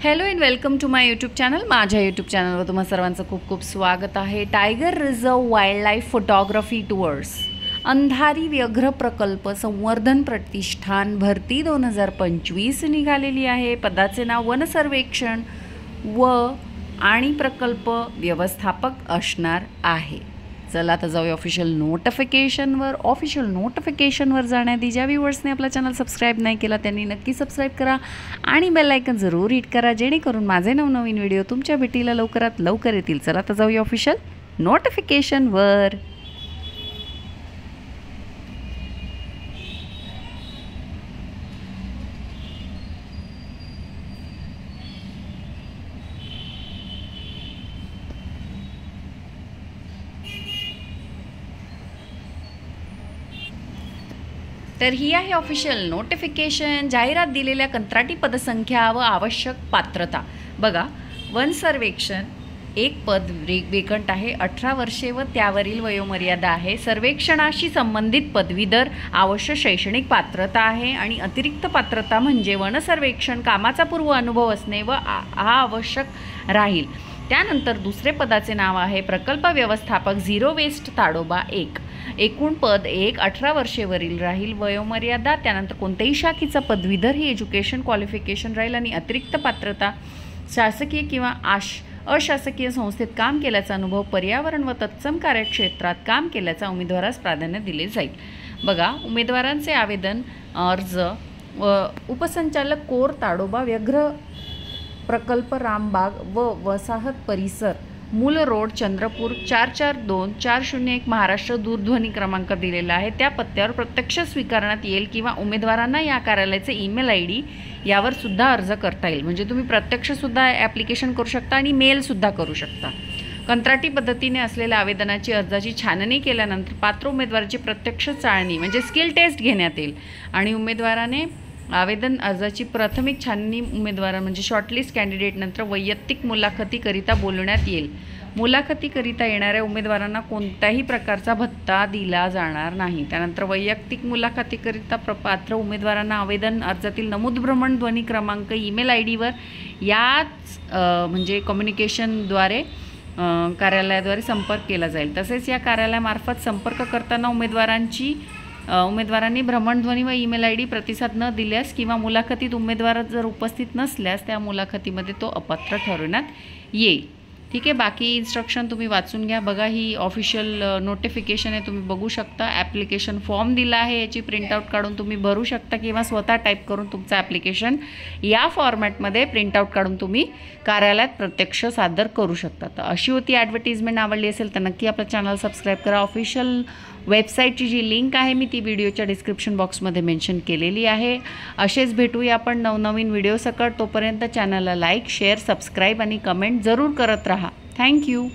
Hello and welcome to my YouTube channel. माझ्या YouTube चॅनलवर तुम्हा सर्वांचं खूप खूप स्वागत आहे। Tiger reserve wildlife photography tours Andhari व्याघ्र प्रकल्प संवर्धन प्रतिष्ठान भरती 2025 निघालेली आहे। पदाचे नाव वन सर्वेक्षण आणि प्रकल्प व्यवस्थापक असणार आहे। चला आता जाऊया ऑफिशियल नोटिफिकेशनवर जाण्याआधी ज्या व्ह्यूअर्सने आपला चॅनल सबस्क्राईब नाही केला त्यांनी नक्की सबस्क्राईब करा आणि बेल आयकन जरूर हिट करा, जेणेकरून माझे नवनवीन व्हिडिओ तुमच्या भेटीला लवकरात लवकर येतील। चला आता जाऊया ऑफिशियल नोटिफिकेशनवर। तर ही आहे ऑफिशियल नोटिफिकेशन। जाहिरात दिलेल्या कंत्राटी पदसंख्या व आवश्यक पात्रता बघा। वन सर्वेक्षण एक पद वेकंट आहे, 18 वर्षे व त्यावरील वयोमर्यादा आहे। सर्वेक्षणाशी संबंधित पदवीधर आवश्यक शैक्षणिक पात्रता आहे आणि अतिरिक्त पात्रता म्हणजे वन सर्वेक्षण कामाचा पूर्व अनुभव असणे व हा आवश्यक राहील। त्यानंतर दुसरे पदाचे नाव आहे प्रकल्प व्यवस्थापक झिरो वेस्ट ताडोबा 1। एकूण पद 1, 18 वर्षेवरील राहील वयोमर्यादा। त्यानंतर कोणत्याही शाखेचा पदवीधर ही एज्युकेशन क्वालिफिकेशन राहील आणि अतिरिक्त पात्रता शासकीय किंवा अशासकीय संस्थेत काम केल्याचा अनुभव, पर्यावरण व तत्सम कार्यक्षेत्रात काम केल्याचा उमेदवारास प्राधान्य दिले जाईल। बघा, उमेदवारांचे आवेदन अर्ज उपसंचालक कोर ताडोबा व्याघ्र प्रकल्प रामबाग व वसाहत परिसर, मूल रोड, चंद्रपूर 442401 महाराष्ट्र। दूरध्वनी क्रमांक दिलेला आहे, त्या पत्त्यावर प्रत्यक्ष स्वीकारण्यात येईल किंवा उमेदवारांना या कार्यालयाचे ईमेल ID यावर सुद्धा अर्ज करता येईल। म्हणजे तुम्ही प्रत्यक्षसुद्धा ॲप्लिकेशन करू शकता आणि मेलसुद्धा करू शकता। कंत्राटी पद्धतीने असलेल्या आवेदनाची अर्जाची छाननी केल्यानंतर पात्र उमेदवाराची प्रत्यक्ष चाळणी म्हणजे स्किल टेस्ट घेण्यात येईल आणि उमेदवाराने आवेदन अर्जाची प्राथमिक छाननी उमेदवार म्हणजे शॉर्टलिस्ट कॅन्डिडेट नंतर वैयक्तिक मुलाखतीकरिता बोलवण्यात येईल। मुलाखतीकरिता येणाऱ्या उमेदवारांना कोणत्याही प्रकारचा भत्ता दिला जाणार नाही। त्यानंतर वैयक्तिक मुलाखतीकरिता पात्र उमेदवारांना आवेदन अर्जातील नमूद भ्रमणध्वनी क्रमांक ईमेल IDवर याच म्हणजे कम्युनिकेशनद्वारे कार्यालयाद्वारे संपर्क केला जाईल। तसेच या कार्यालयामार्फत संपर्क करताना उमेदवारांनी भ्रमणध्वनी व ईमेल ID प्रतिसाद न दिल्यास किंवा मुलाखतीत उमेदवार जर उपस्थित नसल्यास त्या मुलाखतीमध्ये तो अपात्र ठरवण्यात येईल। ठीक आहे, बाकी इन्स्ट्रक्शन तुम्ही वाचून घ्या। बघा, ही ऑफिशियल नोटिफिकेशन आहे, तुम्ही बघू शकता। ॲप्लिकेशन फॉर्म दिला आहे, याची प्रिंटआउट काढून तुम्ही भरू शकता किंवा स्वतः टाईप करून तुमचं ॲप्लिकेशन या फॉर्मॅटमध्ये प्रिंटआउट काढून तुम्ही कार्यालयात प्रत्यक्ष सादर करू शकता। तर अशी होती ॲडव्हर्टिजमेंट। आवडली असेल तर नक्की आपलं चॅनल सबस्क्राईब करा। ऑफिशियल वेबसाईटची जी लिंक आहे मी ती व्हिडिओच्या डिस्क्रिप्शन बॉक्समध्ये मेन्शन केलेली आहे। असेच भेटूया आपण नवनवीन व्हिडिओ सकट। तोपर्यंत चॅनलला लाईक, शेअर, सबस्क्राईब आणि कमेंट जरूर करत राहा। थँक्यू।